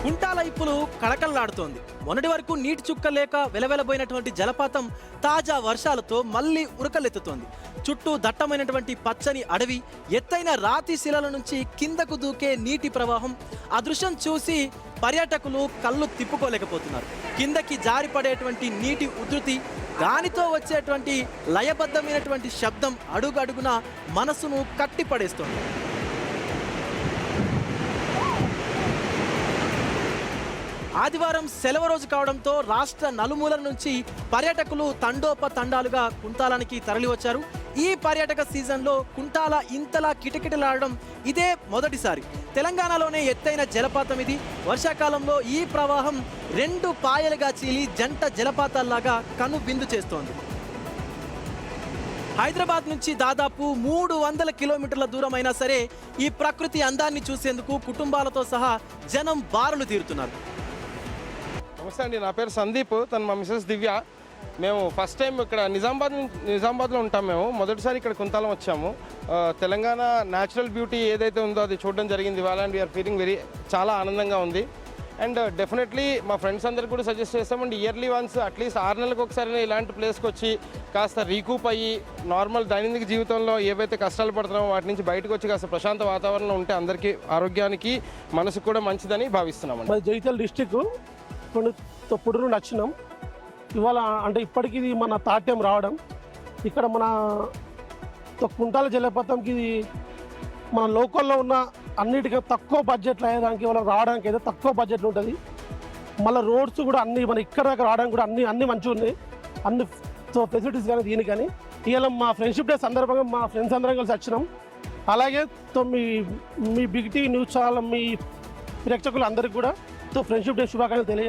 కుంటాల ఇప్పులు కళకళలాడుతోంది. మొన్నటి వరకు నీటి చుక్క లేక వెలవెలబోయినటువంటి జలపాతం తాజా వర్షాలతో మళ్లీ ఉరకలెత్తుతోంది. చుట్టూ దట్టమైనటువంటి పచ్చని అడవి, ఎత్తైన రాతి శిలల నుంచి కిందకు దూకే నీటి ప్రవాహం. ఆ దృశ్యం చూసి పర్యాటకులు కళ్ళు తిప్పుకోలేకపోతున్నారు. కిందకి జారిపడేటువంటి నీటి ఉధృతి, దానితో వచ్చేటువంటి లయబద్ధమైనటువంటి శబ్దం అడుగడుగున మనసును కట్టిపడేస్తోంది. ఆదివారం సెలవు రోజు కావడంతో రాష్ట్ర నలుమూలల నుంచి పర్యాటకులు తండోపతండాలుగా కుంటాలానికి తరలివచ్చారు. ఈ పర్యాటక సీజన్లో కుంటాల ఇంతలా కిటకిటలాడడం ఇదే మొదటిసారి. తెలంగాణలోనే ఎత్తైన జలపాతం ఇది. వర్షాకాలంలో ఈ ప్రవాహం 2 పాయలుగా చీలి జంట జలపాతాల్లాగా కనువిందు చేస్తోంది. హైదరాబాద్ నుంచి దాదాపు 300 కిలోమీటర్ల దూరం అయినా సరే ఈ ప్రకృతి అందాన్ని చూసేందుకు కుటుంబాలతో సహా జనం బారులు తీరుతున్నారు. నమస్తే అండి, నా పేరు సందీప్, తను మా మిసెస్ దివ్య. మేము ఫస్ట్ టైం ఇక్కడ నిజామాబాద్లో ఉంటాం. మేము మొదటిసారి ఇక్కడ కుంతాలం వచ్చాము. తెలంగాణ న్యాచురల్ బ్యూటీ ఏదైతే ఉందో అది చూడడం జరిగింది ఇవాళ. అండ్ వీఆర్ ఫీలింగ్ చాలా ఆనందంగా ఉంది. అండ్ డెఫినెట్లీ మా ఫ్రెండ్స్ అందరికి కూడా సజెస్ట్ చేస్తాం. అండ్ ఇయర్లీ వన్స్ అట్లీస్ట్ 6 నెలలకు ఒకసారి ఇలాంటి ప్లేస్కి వచ్చి కాస్త రీకూప్ అయ్యి నార్మల్ దైనందిక జీవితంలో ఏవైతే కష్టాలు పడుతున్నామో వాటి నుంచి బయటకు వచ్చి కాస్త ప్రశాంత వాతావరణం ఉంటే అందరికీ ఆరోగ్యానికి మనసుకు కూడా మంచిదని భావిస్తున్నాం. జగిత్యాల డిస్టిక్ పొడు నుండి వచ్చినాం. ఇవాళ అంటే ఇప్పటికి మన తాట్యం రావడం ఇక్కడ మన కుంటాల జలపాతంకి మన లోకల్లో ఉన్న అన్నిటికీ తక్కువ బడ్జెట్లో అయ్యేదానికి ఇవాళ రావడానికి అయితే తక్కువ బడ్జెట్ ఉంటుంది. మళ్ళీ రోడ్స్ కూడా అన్ని మన ఇక్కడ దాకా రావడానికి కూడా అన్ని మంచిగా ఉన్నాయి. అన్ని ఫెసిలిటీస్ కానీ దీని కానీ ఇవాళ మా ఫ్రెండ్షిప్ డే సందర్భంగా మా ఫ్రెండ్స్ అందరం కలిసి వచ్చినాం. అలాగే మీ బిగ్ టీవీ న్యూస్ ఛానల్ మీ ప్రేక్షకులు అందరికీ కూడా ఫ్రెండ్షిప్ డే శుభాకాంక్షలు తెలియ